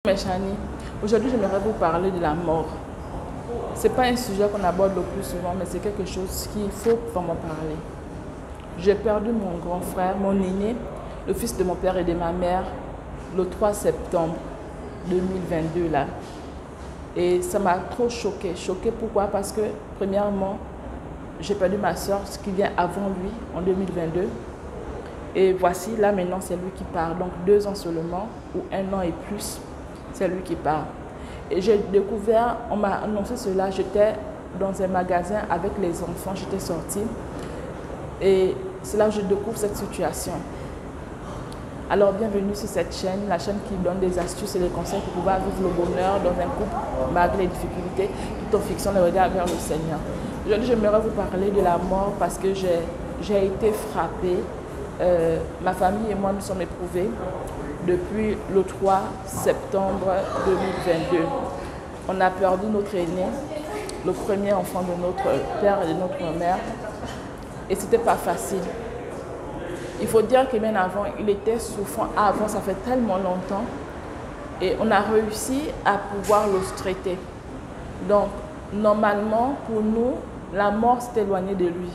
Chani, aujourd'hui j'aimerais vous parler de la mort. Ce n'est pas un sujet qu'on aborde le plus souvent, mais c'est quelque chose qu'il faut vraiment parler. J'ai perdu mon grand frère, mon aîné, le fils de mon père et de ma mère, le 3 septembre 2022 là. Et ça m'a trop choquée. Choquée pourquoi? Parce que premièrement, j'ai perdu ma soeur, ce qui vient avant lui, en 2022. Et voici, là maintenant, c'est lui qui part. Donc 2 ans seulement, ou 1 an et plus, c'est lui qui part. Et j'ai découvert, on m'a annoncé cela, j'étais dans un magasin avec les enfants, j'étais sortie. Et c'est là que je découvre cette situation. Alors bienvenue sur cette chaîne, la chaîne qui donne des astuces et des conseils pour pouvoir vivre le bonheur dans un couple malgré les difficultés, tout en fixant le regard vers le Seigneur. Aujourd'hui, j'aimerais vous parler de la mort parce que j'ai été frappée. Ma famille et moi nous sommes éprouvés depuis le 3 septembre 2022. On a perdu notre aîné, le premier enfant de notre père et de notre mère. Et ce n'était pas facile. Il faut dire que bien avant, il était souffrant. Avant, ça fait tellement longtemps. Et on a réussi à pouvoir le traiter. Donc, normalement, pour nous, la mort s'est éloignée de lui.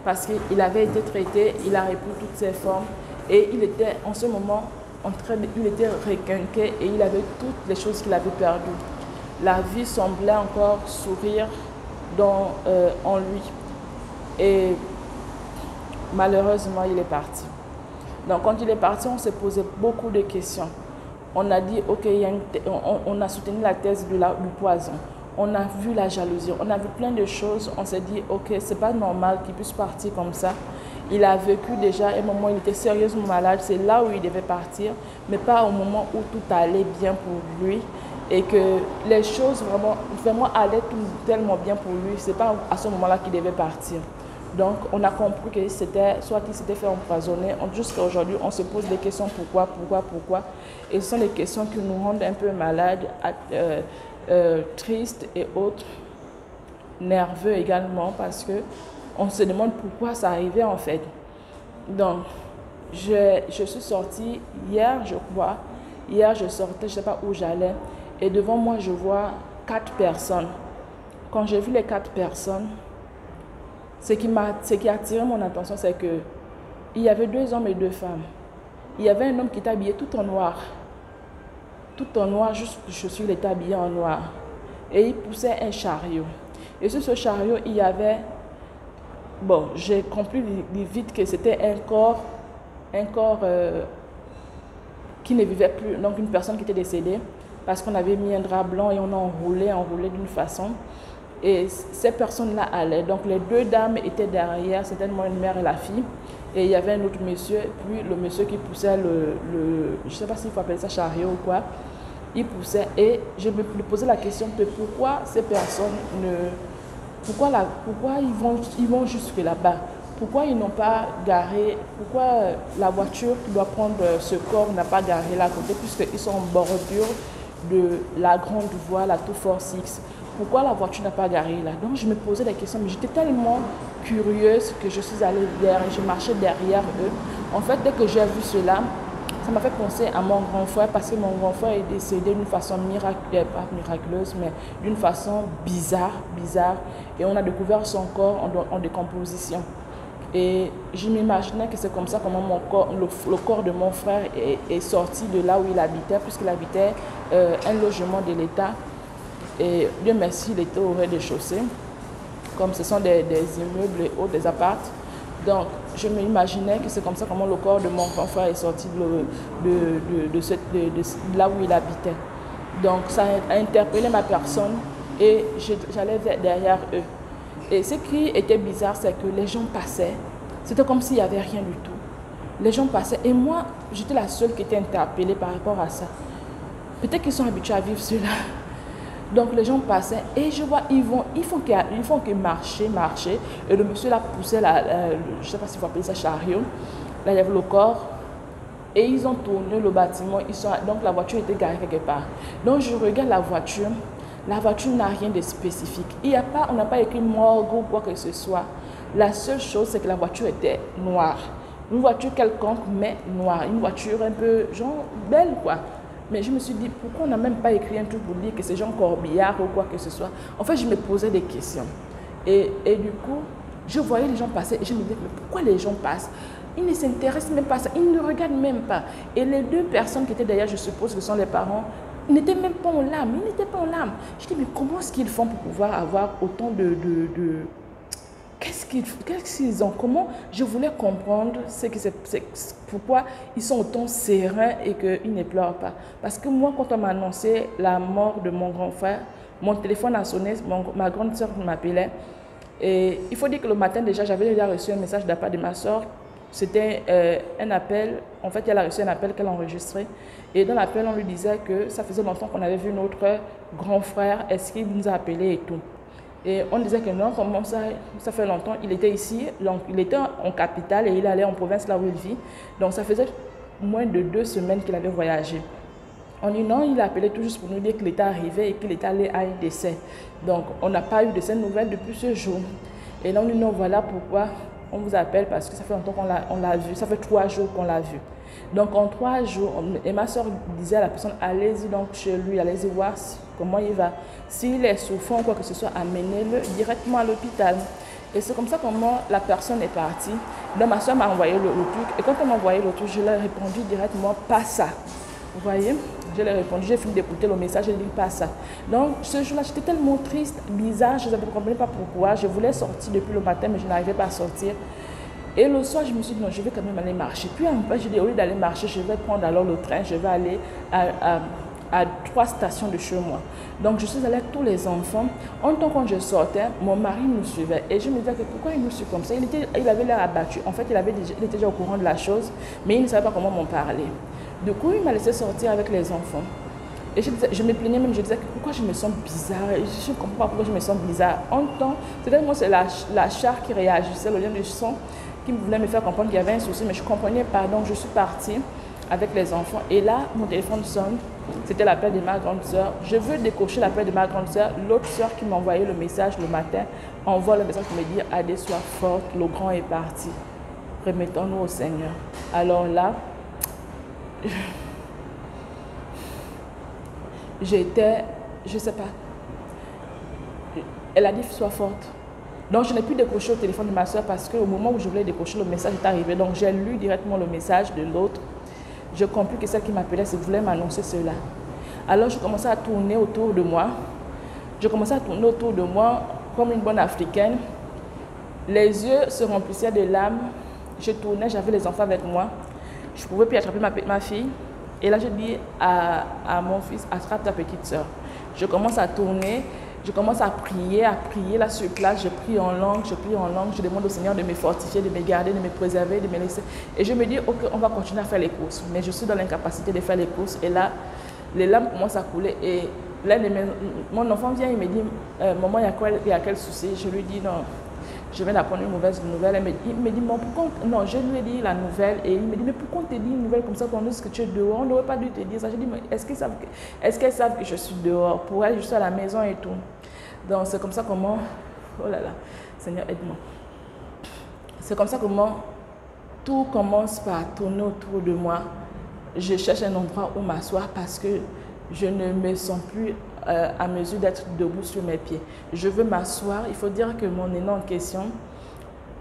Parce qu'il avait été traité, il a repris toutes ses formes. Et il était, en ce moment, il était requinqué et il avait toutes les choses qu'il avait perdues. La vie semblait encore sourire en lui. Et malheureusement, il est parti. Donc, quand il est parti, on s'est posé beaucoup de questions. On a dit, ok, on a soutenu la thèse du poison. On a vu la jalousie, on a vu plein de choses. On s'est dit, ok, c'est pas normal qu'il puisse partir comme ça. Il a vécu déjà un moment où il était sérieusement malade. C'est là où il devait partir, mais pas au moment où tout allait bien pour lui. Et que les choses vraiment allaient tellement bien pour lui. C'est pas à ce moment-là qu'il devait partir. Donc, on a compris que soit qu'il s'était fait empoisonner. Jusqu'à aujourd'hui, on se pose des questions pourquoi. Et ce sont des questions qui nous rendent un peu malades, tristes et autres, nerveux également, parce qu'on se demande pourquoi ça arrivait en fait. Donc, je suis sortie hier, je crois. Hier, je sortais, je ne sais pas où j'allais. Et devant moi, je vois 4 personnes. Quand j'ai vu les 4 personnes, ce qui a attiré mon attention, c'est qu'il y avait 2 hommes et 2 femmes. Il y avait un homme qui était habillé tout en noir. Tout en noir, juste les chaussures, il était habillé en noir. Et il poussait un chariot. Et sur ce chariot, il y avait... Bon, j'ai compris vite que c'était un corps qui ne vivait plus. Donc une personne qui était décédée. Parce qu'on avait mis un drap blanc et on a enroulé d'une façon. Et ces personnes-là allaient. Donc les 2 dames étaient derrière, certainement une mère et la fille. Et il y avait un autre monsieur, puis le monsieur qui poussait je ne sais pas s'il faut appeler ça chariot ou quoi. Il poussait et je me posais la question de pourquoi ces personnes pourquoi ils vont jusque là-bas? Pourquoi ils n'ont pas garé, pourquoi la voiture qui doit prendre ce corps n'a pas garé là à côté, puisqu'ils sont en bordure de la grande voie, la 246. Pourquoi la voiture n'a pas garé là? Donc je me posais des questions, mais j'étais tellement curieuse que je suis allée derrière et je marchais derrière eux. En fait, dès que j'ai vu cela, ça m'a fait penser à mon grand frère parce que mon grand frère est décédé d'une façon pas miraculeuse, mais d'une façon bizarre. Et on a découvert son corps en décomposition. Et je m'imaginais que c'est comme ça comment le corps de mon frère est sorti de là où il habitait, puisqu'il habitait un logement de l'État. Et Dieu merci, il était au rez-de-chaussée, comme ce sont des immeubles et autres, des apparts. Donc, je m'imaginais que c'est comme ça comment le corps de mon grand frère est sorti de là où il habitait. Donc, ça a interpellé ma personne et j'allais derrière eux. Et ce qui était bizarre, c'est que les gens passaient. C'était comme s'il n'y avait rien du tout. Les gens passaient et moi, j'étais la seule qui était interpellée par rapport à ça. Peut-être qu'ils sont habitués à vivre cela. Donc les gens passaient et je vois, ils font que marcher. Et le monsieur là poussait, je ne sais pas s'il faut appeler ça chariot. Là, il y avait le corps. Et ils ont tourné le bâtiment. Donc la voiture était garée quelque part. Donc je regarde la voiture. La voiture n'a rien de spécifique. On n'a pas écrit morgue ou quoi que ce soit. La seule chose, c'est que la voiture était noire. Une voiture quelconque, mais noire. Une voiture un peu, genre, belle, quoi. Mais je me suis dit, pourquoi on n'a même pas écrit un truc pour dire que c'est Jean Corbillard ou quoi que ce soit. En fait, je me posais des questions. Et du coup, je voyais les gens passer et je me disais, mais pourquoi les gens passent? Ils ne s'intéressent même pas à ça, ils ne regardent même pas. Et les deux personnes qui étaient derrière, je suppose que sont les parents, ils n'étaient même pas en larmes, ils n'étaient pas en larmes. Je dis, mais comment est-ce qu'ils font pour pouvoir avoir autant de qu'est-ce qu'ils ont? Comment je voulais comprendre pourquoi ils sont autant sereins et qu'ils ne pleurent pas. Parce que moi, quand on m'a annoncé la mort de mon grand frère, mon téléphone a sonné, ma grande soeur m'appelait. Et il faut dire que le matin déjà, j'avais déjà reçu un message de la part de ma soeur. C'était un appel. En fait, elle a reçu un appel qu'elle a enregistré. Et dans l'appel, on lui disait que ça faisait longtemps qu'on avait vu notre grand frère. Est-ce qu'il nous a appelé et tout? Et on disait que non, comment ça fait longtemps. Il était ici, donc il était en capitale et il allait en province là où il vit. Donc ça faisait moins de 2 semaines qu'il avait voyagé. On dit non, il a appelé tout juste pour nous dire qu'il était arrivé et qu'il était allé à un décès. Donc on n'a pas eu de ces nouvelles depuis ce jour. Et là on dit non, voilà pourquoi on vous appelle, parce que ça fait longtemps qu'on l'a vu, ça fait 3 jours qu'on l'a vu. Donc en 3 jours, et ma soeur disait à la personne, allez-y donc chez lui, allez-y voir comment il va. S'il est souffrant ou quoi que ce soit, amenez-le directement à l'hôpital. Et c'est comme ça comment la personne est partie. Donc ma soeur m'a envoyé le truc, et quand elle m'a envoyé le truc, je lui ai répondu directement, pas ça. Vous voyez, je lui ai répondu, j'ai fini d'écouter le message, je lui ai dit pas ça. Donc ce jour-là, j'étais tellement triste, bizarre, je ne comprenais pas pourquoi. Je voulais sortir depuis le matin, mais je n'arrivais pas à sortir. Et le soir, je me suis dit non, je vais quand même aller marcher. Puis en fait, j'ai dit au lieu d'aller marcher, je vais prendre alors le train, je vais aller à 3 stations de chez moi. Donc je suis allée avec tous les enfants. En tant quand je sortais, mon mari nous suivait. Et je me disais que pourquoi il nous suit comme ça? Il avait l'air abattu. En fait, il était déjà au courant de la chose, mais il ne savait pas comment m'en parler. Du coup, il m'a laissé sortir avec les enfants. Et je me plaignais même, je disais que pourquoi je me sens bizarre. Et je ne comprends pas pourquoi je me sens bizarre. En temps, c'était moi, c'est la char qui réagissait, le lien du son, qui voulait me faire comprendre qu'il y avait un souci, mais je ne comprenais pas. Donc je suis partie avec les enfants. Et là, mon téléphone sonne. C'était l'appel de ma grande soeur. Je veux décocher l'appel de ma grande soeur. L'autre soeur qui m'a envoyé le message le matin envoie le message pour me dire « Adé, sois forte, le grand est parti. Remettons-nous au Seigneur. » Alors là, j'étais, je ne sais pas. Elle a dit « Sois forte. » Donc, je n'ai plus décroché au téléphone de ma soeur parce qu'au moment où je voulais décrocher, le message est arrivé. Donc, j'ai lu directement le message de l'autre. J'ai compris que celle qui m'appelait, c'est voulait m'annoncer cela. Alors, je commençais à tourner autour de moi. Je commençais à tourner autour de moi comme une bonne africaine. Les yeux se remplissaient de larmes. Je tournais, j'avais les enfants avec moi. Je ne pouvais plus attraper ma fille. Et là, je dis à mon fils, attrape ta petite soeur. Je commence à tourner. Je commence à prier là sur place, je prie en langue, je demande au Seigneur de me fortifier, de me garder, de me préserver, de me laisser. Et je me dis, ok, on va continuer à faire les courses. Mais je suis dans l'incapacité de faire les courses. Et là, les larmes commencent à couler. Et là, mon enfant vient, il me dit, maman, il y a quel souci? Je lui dis, non, je viens d'apprendre une mauvaise nouvelle. Il me dit, non, pourquoi? Non, je lui ai dit la nouvelle. Et il me dit, mais pourquoi on te dit une nouvelle comme ça qu'on nous dit que tu es dehors? On n'aurait pas dû te dire ça. Je dis, mais est-ce qu'elles savent que je suis dehors? Pour elles, je suis à la maison et tout. Donc, c'est comme ça comment... Oh là là, Seigneur, aide-moi. C'est comme ça comment tout commence par tourner autour de moi. Je cherche un endroit où m'asseoir parce que je ne me sens plus à mesure d'être debout sur mes pieds. Je veux m'asseoir. Il faut dire que mon aîné en question,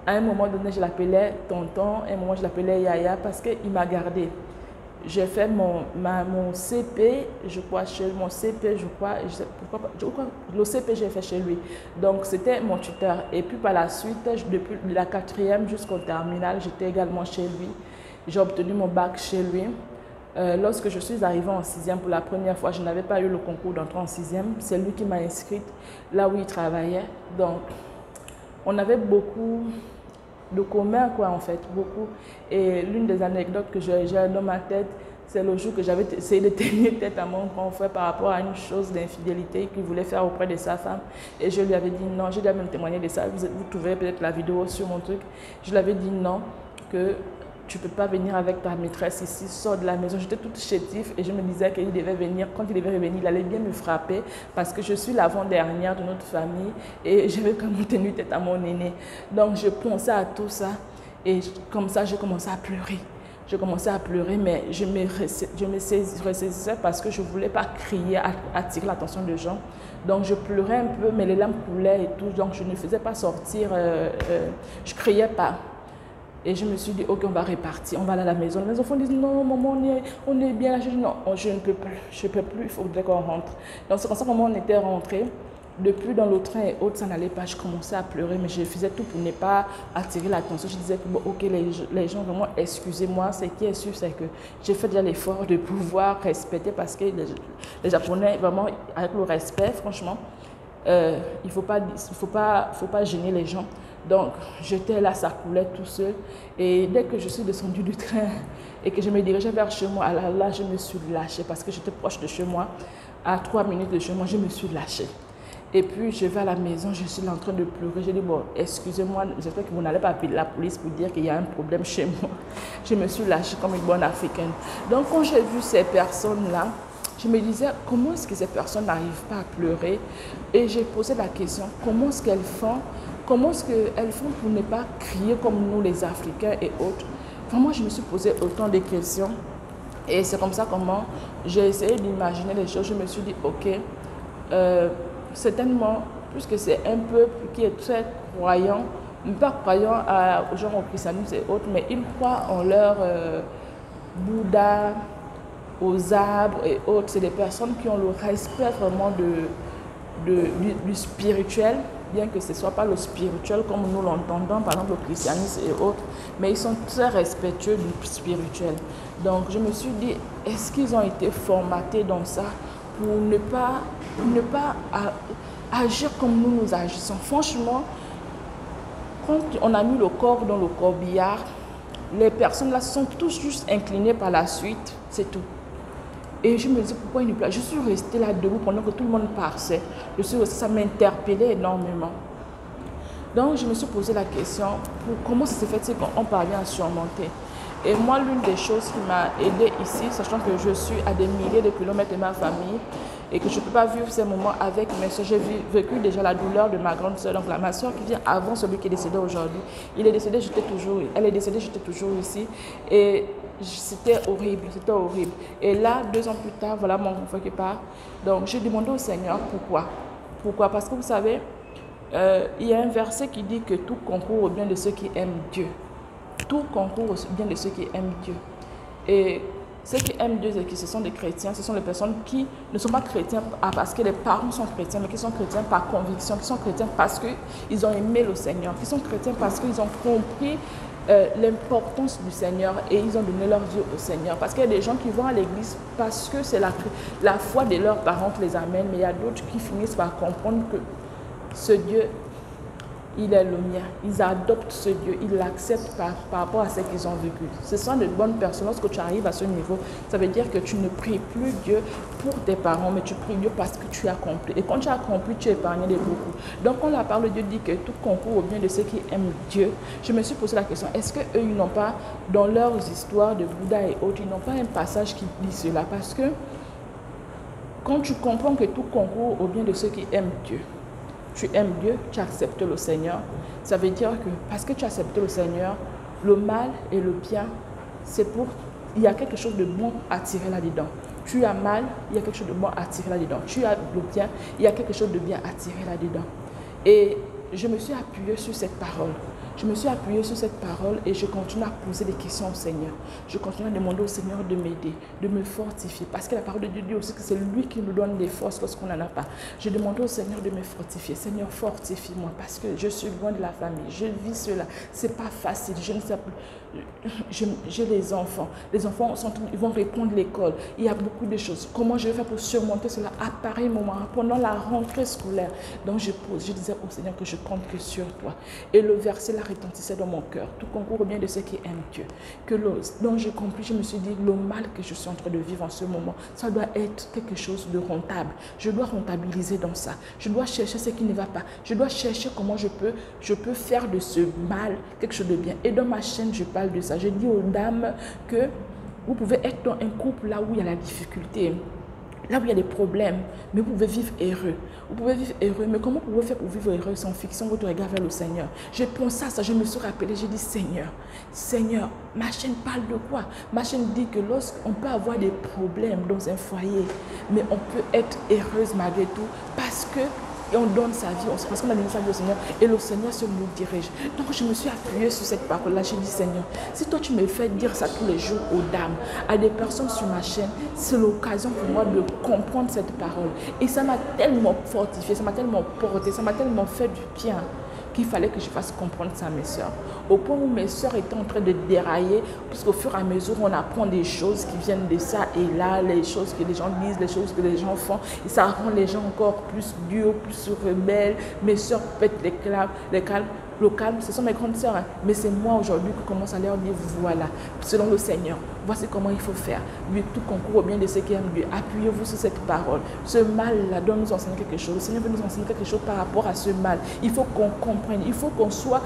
à un moment donné, je l'appelais tonton, à un moment, je l'appelais Yaya parce qu'il m'a gardé. J'ai fait mon CP, je crois, mon CP, je crois, le CP, j'ai fait chez lui. Donc, c'était mon tuteur. Et puis, par la suite, depuis la 4e jusqu'au terminal, j'étais également chez lui. J'ai obtenu mon bac chez lui. Lorsque je suis arrivée en 6e pour la première fois, je n'avais pas eu le concours d'entrée en 6e. C'est lui qui m'a inscrite là où il travaillait. Donc, on avait beaucoup de commun, quoi, en fait, beaucoup. Et l'une des anecdotes que j'ai dans ma tête, c'est le jour que j'avais essayé de tenir tête à mon grand frère par rapport à une chose d'infidélité qu'il voulait faire auprès de sa femme. Et je lui avais dit non, j'ai déjà même témoigné de ça, vous trouverez peut-être la vidéo sur mon truc. Je lui avais dit non, que tu ne peux pas venir avec ta maîtresse ici, sors de la maison. J'étais toute chétive et je me disais qu'il devait venir. Quand il devait revenir, il allait bien me frapper parce que je suis l'avant-dernière de notre famille et j'avais quand même tenu tête à mon aîné. Donc je pensais à tout ça et comme ça, j'ai commencé à pleurer. Je commençais à pleurer, mais je me ressaisissais parce que je ne voulais pas crier, attirer l'attention des gens. Donc je pleurais un peu, mais les larmes coulaient et tout. Donc je ne faisais pas sortir, je ne criais pas. Et je me suis dit, ok, on va répartir, on va aller à la maison. Les enfants disent, non, maman, on est bien là. Je dis, non, je ne peux plus, je ne peux plus, il faudrait qu'on rentre. Donc c'est comme ça que on était rentrés. Depuis dans le train et autres, ça n'allait pas. Je commençais à pleurer, mais je faisais tout pour ne pas attirer l'attention. Je disais que, bon, ok, les gens, vraiment, excusez-moi. Ce qui est sûr, c'est que j'ai fait déjà l'effort de pouvoir respecter parce que les Japonais, vraiment, avec le respect, franchement, il ne faut pas gêner les gens. Donc, j'étais là, ça coulait tout seul. Et dès que je suis descendue du train et que je me dirigeais vers chez moi, là, je me suis lâchée parce que j'étais proche de chez moi. À 3 minutes de chez moi, je me suis lâchée. Et puis, je vais à la maison, je suis là en train de pleurer. Je dis, bon, excusez-moi, j'espère que vous n'allez pas appeler la police pour dire qu'il y a un problème chez moi. Je me suis lâchée comme une bonne Africaine. Donc, quand j'ai vu ces personnes-là, je me disais, comment est-ce que ces personnes n'arrivent pas à pleurer? Et j'ai posé la question, comment est-ce qu'elles font? Comment est-ce qu'elles font pour ne pas crier comme nous, les Africains et autres? Enfin, moi, je me suis posé autant de questions. Et c'est comme ça comment j'ai essayé d'imaginer les choses. Je me suis dit, ok, certainement, puisque c'est un peuple qui est très croyant, pas croyant aux gens au christianisme et autres, mais ils croient en leur Bouddha, aux arbres et autres. C'est des personnes qui ont le respect vraiment du spirituel, bien que ce ne soit pas le spirituel comme nous l'entendons, par exemple le christianisme et autres, mais ils sont très respectueux du spirituel. Donc je me suis dit, est-ce qu'ils ont été formatés dans ça pour ne pas agir comme nous agissons? Franchement, quand on a mis le corps dans le corbillard, les personnes là sont tous juste inclinées par la suite, c'est tout. Et je me disais, pourquoi il ne plaît? Je suis restée là debout pendant que tout le monde passait. Ça m'interpellait énormément. Donc, je me suis posé la question, comment ça se fait qu'on parvient à surmonter? Et moi, l'une des choses qui m'a aidée ici, sachant que je suis à des milliers de kilomètres de ma famille et que je ne peux pas vivre ces moments avec mes soeurs, j'ai vécu déjà la douleur de ma grande soeur, donc ma soeur qui vient avant celui qui est décédé aujourd'hui. Elle est décédée, j'étais toujours ici. Et c'était horrible, c'était horrible. Et là, 2 ans plus tard, voilà mon enfant qui part. Donc, j'ai demandé au Seigneur pourquoi. Pourquoi? Parce que vous savez, il y a un verset qui dit que tout concourt au bien de ceux qui aiment Dieu. Tout concourt au bien de ceux qui aiment Dieu. Et ceux qui aiment Dieu, ce sont des chrétiens, ce sont les personnes qui ne sont pas chrétiens parce que les parents sont chrétiens, mais qui sont chrétiens par conviction, qui sont chrétiens parce qu'ils ont aimé le Seigneur, qui sont chrétiens parce qu'ils ont compris l'importance du Seigneur et ils ont donné leur vie au Seigneur. Parce qu'il y a des gens qui vont à l'église parce que c'est la foi de leurs parents qui les amène, mais il y a d'autres qui finissent par comprendre que ce Dieu, il est le mien. Ils adoptent ce Dieu, ils l'acceptent par rapport à ce qu'ils ont vécu. Ce sont de bonnes personnes. Lorsque tu arrives à ce niveau, ça veut dire que tu ne pries plus Dieu pour tes parents, mais tu pries Dieu parce que tu as accompli. Et quand tu as accompli, tu es épargné de beaucoup. Donc quand la parole de Dieu dit que tout concourt au bien de ceux qui aiment Dieu, je me suis posé la question, est-ce qu'eux, ils n'ont pas, dans leurs histoires de Bouddha et autres, ils n'ont pas un passage qui dit cela? Parce que quand tu comprends que tout concourt au bien de ceux qui aiment Dieu, tu aimes Dieu, tu acceptes le Seigneur. Ça veut dire que parce que tu acceptes le Seigneur, le mal et le bien, il y a quelque chose de bon à tirer là-dedans. Tu as mal, il y a quelque chose de bon à tirer là-dedans. Tu as le bien, il y a quelque chose de bien à tirer là-dedans. Et je me suis appuyée sur cette parole. Je me suis appuyée sur cette parole et je continue à poser des questions au Seigneur. Je continue à demander au Seigneur de m'aider, de me fortifier. Parce que la parole de Dieu dit aussi que c'est lui qui nous donne des forces lorsqu'on n'en a pas. Je demande au Seigneur de me fortifier. Seigneur, fortifie-moi parce que je suis loin de la famille. Je vis cela. Ce n'est pas facile. Je ne sais plus. J'ai les enfants. Les enfants ils vont répondre à l'école. Il y a beaucoup de choses. Comment je vais faire pour surmonter cela à pareil moment, pendant la rentrée scolaire? Donc je disais au Seigneur que je compte que sur toi. Et le verset là retentissait dans mon cœur. Tout concourt au bien de ceux qui aiment Dieu. Donc j'ai compris, je me suis dit, le mal que je suis en train de vivre en ce moment, ça doit être quelque chose de rentable. Je dois rentabiliser dans ça. Je dois chercher ce qui ne va pas. Je dois chercher comment je peux faire de ce mal quelque chose de bien. Et dans ma chaîne, je parle de ça. Je dis aux dames que vous pouvez être dans un couple là où il y a la difficulté. là où il y a des problèmes, mais vous pouvez vivre heureux. Vous pouvez vivre heureux, mais comment vous pouvez faire pour vivre heureux sans fixant votre regard vers le Seigneur? J'ai pensé à ça, je me suis rappelé, j'ai dit Seigneur, Seigneur, ma chaîne parle de quoi? Ma chaîne dit que lorsqu'on peut avoir des problèmes dans un foyer, mais on peut être heureuse malgré tout parce que et on donne sa vie, parce qu'on a donné sa vie au Seigneur et le Seigneur seul nous dirige. Donc je me suis appuyée sur cette parole-là. J'ai dit Seigneur, si toi tu me fais dire ça tous les jours aux dames, à des personnes sur ma chaîne, c'est l'occasion pour moi de comprendre cette parole. Et ça m'a tellement fortifié, ça m'a tellement porté, ça m'a tellement fait du bien qu'il fallait que je fasse comprendre ça à mes soeurs. Au point où mes soeurs étaient en train de dérailler, puisqu'au fur et à mesure, on apprend des choses qui viennent de ça et là, les choses que les gens disent, les choses que les gens font, et ça rend les gens encore plus durs, plus rebelles. Mes soeurs pètent les calmes. Le calme, ce sont mes grandes sœurs, hein. Mais c'est moi aujourd'hui qui commence à leur dire, voilà, selon le Seigneur, voici comment il faut faire. Lui, tout concourt au bien de ceux qui aiment Dieu. Appuyez-vous sur cette parole. Ce mal-là doit nous enseigner quelque chose. Le Seigneur veut nous enseigner quelque chose par rapport à ce mal. Il faut qu'on comprenne, il faut qu'on soit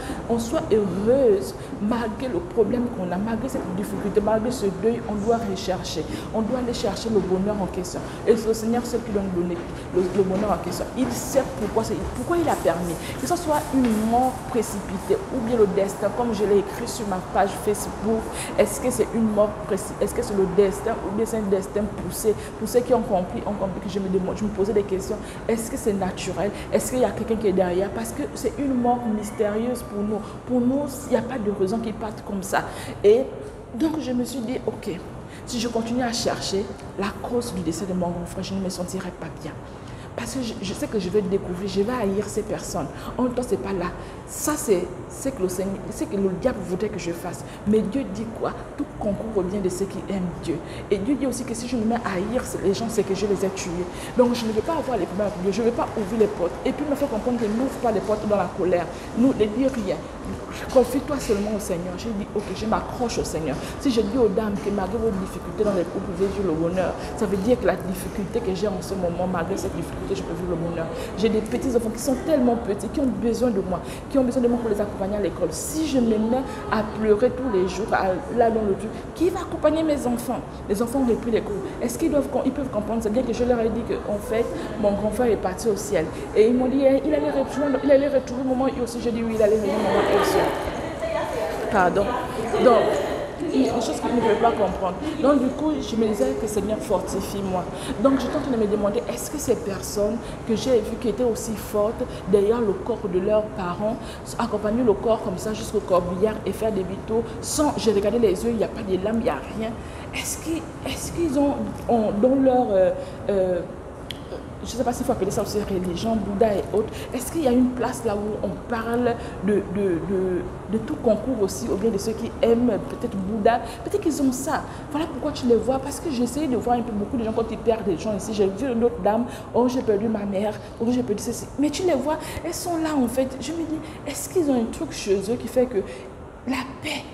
heureuse malgré le problème qu'on a, malgré cette difficulté, malgré ce deuil, on doit rechercher. On doit aller chercher le bonheur en question. Et le Seigneur sait qui doit nous donner le bonheur en question. Il sait pourquoi il a permis. Que ce soit une mort précipité ou bien le destin, comme je l'ai écrit sur ma page Facebook, est-ce que c'est une mort précipitée, est-ce que c'est le destin ou bien c'est un destin poussé? Pour ceux qui ont compris que je me posais des questions, est-ce que c'est naturel? Est-ce qu'il y a quelqu'un qui est derrière? Parce que c'est une mort mystérieuse pour nous. Pour nous, il n'y a pas de raison qu'ils partent comme ça. Et donc je me suis dit, ok, si je continue à chercher la cause du décès de mon grand frère, je ne me sentirai pas bien. Parce que je sais que je vais découvrir, je vais haïr ces personnes. En même temps, ce n'est pas là. Ça, c'est que le diable voudrait que je fasse. Mais Dieu dit quoi? Tout concourt au bien de ceux qui aiment Dieu. Et Dieu dit aussi que si je me mets à haïr les gens, c'est que je les ai tués. Donc, je ne veux pas avoir les problèmes avec Dieu. Je ne veux pas ouvrir les portes. Et puis, il me fait comprendre que n'ouvre pas les portes dans la colère. Nous, ne dis rien. Confie-toi seulement au Seigneur. J'ai dit, ok, je m'accroche au Seigneur. Si je dis aux dames que malgré vos difficultés dans les couples, vous pouvez vivre le bonheur, ça veut dire que la difficulté que j'ai en ce moment, malgré cette difficulté, je peux vivre le bonheur. J'ai des petits enfants qui sont tellement petits, qui ont besoin de moi, pour les accompagner à l'école. Si je me mets à pleurer tous les jours, là dans le Dieu, qui va accompagner mes enfants? Les enfants ont repris les cours. Est-ce qu'ils peuvent comprendre? C'est bien que je leur ai dit qu'en fait, mon grand frère est parti au ciel. Et ils m'ont dit, il allait retrouver au moment où aussi. J'ai dit oui, il allait revenir au moment où aussi. Pardon. Donc, il y a des choses qu'ils ne peuvent pas comprendre. Donc, du coup, je me disais que Seigneur, fortifie-moi. Donc, j'étais en train de me demander, est-ce que ces personnes que j'ai vues qui étaient aussi fortes derrière le corps de leurs parents, accompagner le corps comme ça jusqu'au corbillard et faire des vitaux sans, j'ai regardé les yeux, il n'y a pas de lames, il n'y a rien. Est-ce qu'ils ont dans leur... je ne sais pas s'il faut appeler ça aussi religion, Bouddha et autres. Est-ce qu'il y a une place là où on parle de tout concours aussi, ou bien de ceux qui aiment peut-être Bouddha? Peut-être qu'ils ont ça. Voilà pourquoi tu les vois. Parce que j'ai essayé de voir un peu beaucoup de gens quand ils perdent des gens ici. J'ai vu une autre dame, oh j'ai perdu ma mère, oh j'ai perdu ceci. Mais tu les vois, elles sont là en fait. Je me dis, est-ce qu'ils ont un truc chez eux qui fait que la paix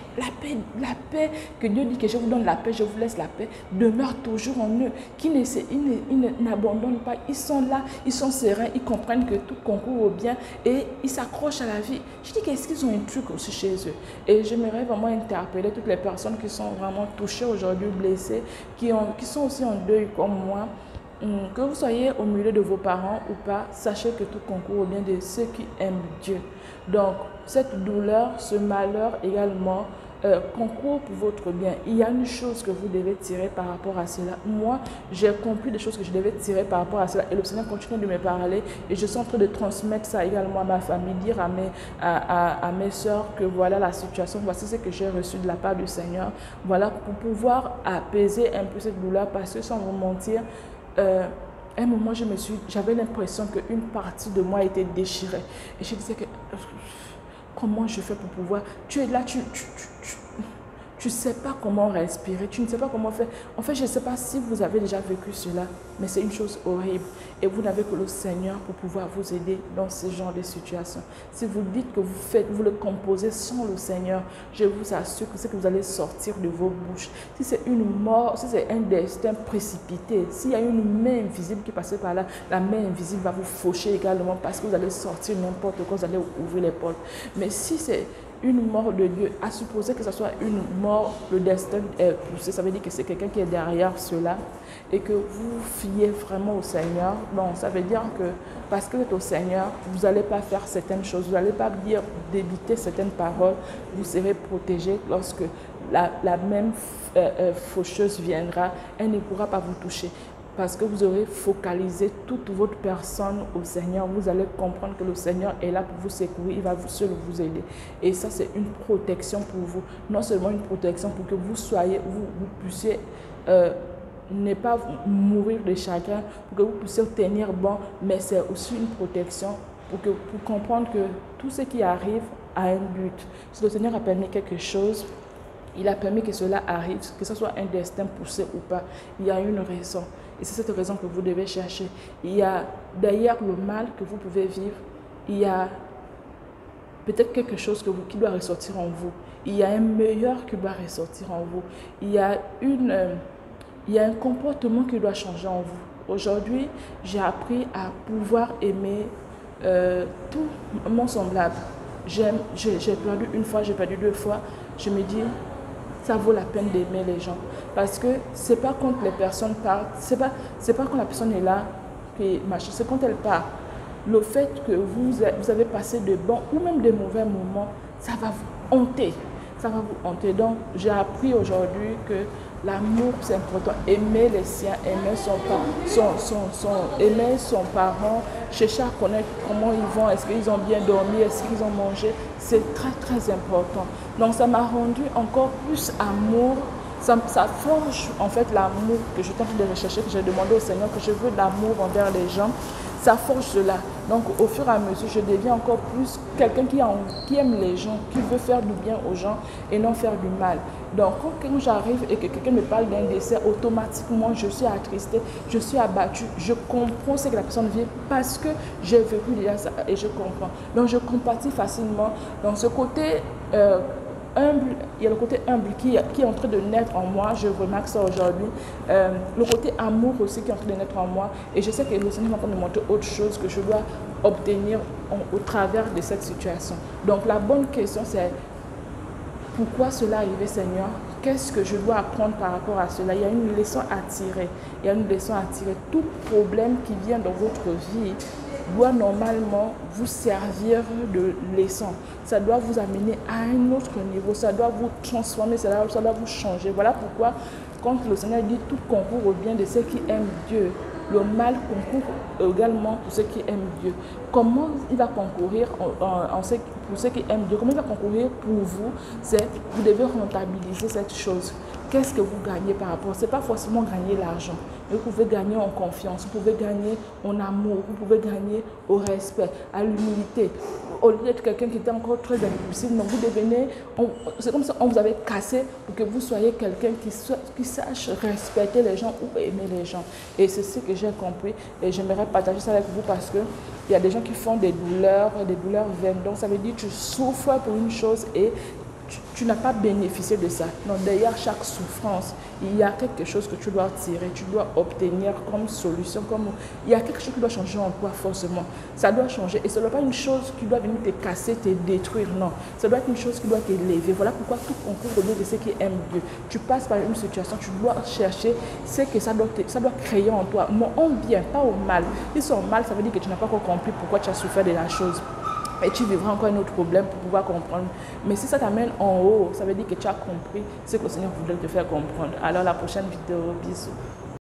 que Dieu dit que je vous donne la paix, je vous laisse la paix, demeure toujours en eux, qu'ils n'abandonnent pas, ils sont là, ils sont sereins, ils comprennent que tout concourt au bien et ils s'accrochent à la vie. Je dis qu'est-ce qu'ils ont un truc aussi chez eux? Et j'aimerais vraiment interpeller toutes les personnes qui sont vraiment touchées aujourd'hui, blessées, qui sont aussi en deuil comme moi. Que vous soyez au milieu de vos parents ou pas, sachez que tout concourt au bien de ceux qui aiment Dieu. Donc, cette douleur, ce malheur également, concourt pour votre bien. Il y a une chose que vous devez tirer par rapport à cela. Moi, j'ai compris des choses que je devais tirer par rapport à cela. Et le Seigneur continue de me parler. Et je suis en train de transmettre ça également à ma famille, dire à mes soeurs que voilà la situation, voici ce que j'ai reçu de la part du Seigneur. Voilà, pour pouvoir apaiser un peu cette douleur. Parce que sans vous mentir, à un moment, j'avais l'impression qu'une partie de moi était déchirée. Et je disais que comment je fais pour pouvoir... Tu es là, tu ne sais pas comment respirer, tu ne sais pas comment faire. En fait, je ne sais pas si vous avez déjà vécu cela, mais c'est une chose horrible. Et vous n'avez que le Seigneur pour pouvoir vous aider dans ce genre de situation. Si vous dites que vous le composez sans le Seigneur, je vous assure que c'est que vous allez sortir de vos bouches. Si c'est une mort, si c'est un destin précipité, s'il y a une main invisible qui passe par là, la main invisible va vous faucher également parce que vous allez sortir n'importe quoi, vous allez ouvrir les portes. Mais si c'est une mort de Dieu, à supposer que ce soit une mort, le destin est poussé, ça veut dire que c'est quelqu'un qui est derrière cela et que vous fiez vraiment au Seigneur. Donc, ça veut dire que parce que vous êtes au Seigneur, vous n'allez pas faire certaines choses, vous n'allez pas dire d'éviter certaines paroles, vous serez protégé lorsque la même faucheuse viendra, elle ne pourra pas vous toucher. Parce que vous aurez focalisé toute votre personne au Seigneur, vous allez comprendre que le Seigneur est là pour vous secourir, il va seul vous aider. Et ça, c'est une protection pour vous. Non seulement une protection pour que vous puissiez ne pas mourir de chagrin, pour que vous puissiez tenir bon, mais c'est aussi une protection pour comprendre que tout ce qui arrive a un but. Si le Seigneur a permis quelque chose, il a permis que cela arrive, que ce soit un destin poussé ou pas, il y a une raison. Et c'est cette raison que vous devez chercher. Il y a derrière le mal que vous pouvez vivre, il y a peut-être quelque chose qui doit ressortir en vous. Il y a un meilleur qui doit ressortir en vous. Il y a un comportement qui doit changer en vous. Aujourd'hui, j'ai appris à pouvoir aimer tout mon semblable. J'ai perdu une fois, j'ai perdu 2 fois. Je me dis, ça vaut la peine d'aimer les gens. Parce que ce n'est pas quand les personnes partent, c'est pas quand la personne est là, c'est quand elle part. Le fait que vous avez passé de bons ou même de mauvais moments, ça va vous hanter. Ça va vous hanter. Donc, j'ai appris aujourd'hui que l'amour, c'est important. Aimer les siens, aimer aimer son parent, chercher à connaître comment ils vont, est-ce qu'ils ont bien dormi, est-ce qu'ils ont mangé. C'est très, très important. Donc, ça m'a rendu encore plus amour. Ça forge en fait l'amour que je suis en train de rechercher, que j'ai demandé au Seigneur, que je veux l'amour envers les gens. Ça forge cela. Donc, au fur et à mesure, je deviens encore plus quelqu'un qui aime les gens, qui veut faire du bien aux gens et non faire du mal. Donc, quand j'arrive et que quelqu'un me parle d'un décès, automatiquement, je suis attristée, je suis abattue. Je comprends ce que la personne vit parce que j'ai vécu déjà ça et je comprends. Donc, je compatis facilement. Donc, ce côté humble, il y a le côté humble qui est en train de naître en moi, je remarque ça aujourd'hui. Le côté amour aussi qui est en train de naître en moi. Et je sais que le Seigneur est en train de montrer autre chose que je dois obtenir au travers de cette situation. Donc la bonne question c'est, pourquoi cela arrivait, Seigneur? Qu'est-ce que je dois apprendre par rapport à cela? Il y a une leçon à tirer. Il y a une leçon à tirer. Tout problème qui vient dans votre vie doit normalement vous servir de leçon. Ça doit vous amener à un autre niveau. Ça doit vous transformer. Ça doit vous changer. Voilà pourquoi, quand le Seigneur dit tout concourt au bien de ceux qui aiment Dieu, le mal concourt également pour ceux qui aiment Dieu. Comment il va concourir pour ceux qui aiment Dieu? Comment il va concourir pour vous? C'est vous devez rentabiliser cette chose. Qu'est-ce que vous gagnez par rapport? Ce n'est pas forcément gagner l'argent. Vous pouvez gagner en confiance, vous pouvez gagner en amour, vous pouvez gagner au respect, à l'humilité. Au lieu d'être quelqu'un qui était encore très impulsif, donc vous devenez, c'est comme ça on vous avait cassé pour que vous soyez quelqu'un qui sache respecter les gens ou aimer les gens. Et c'est ce que j'ai compris et j'aimerais partager ça avec vous parce que il y a des gens qui font des douleurs vaines. Donc ça veut dire que tu souffres pour une chose et tu n'as pas bénéficié de ça. Donc derrière chaque souffrance, il y a quelque chose que tu dois tirer, tu dois obtenir comme solution. Il y a quelque chose qui doit changer en toi forcément. Ça doit changer. Et ce n'est pas une chose qui doit venir te casser, te détruire. Non. Ça doit être une chose qui doit t'élever. Voilà pourquoi tout concourt au bien de ceux qui aiment Dieu. Tu passes par une situation, tu dois chercher ce que ça doit créer en toi. Mais en bien, pas au mal. Si c'est au mal, ça veut dire que tu n'as pas encore compris pourquoi tu as souffert de la chose. Et tu vivras encore un autre problème pour pouvoir comprendre. Mais si ça t'amène en haut, ça veut dire que tu as compris ce que le Seigneur voudrait te faire comprendre. Alors la prochaine vidéo, bisous.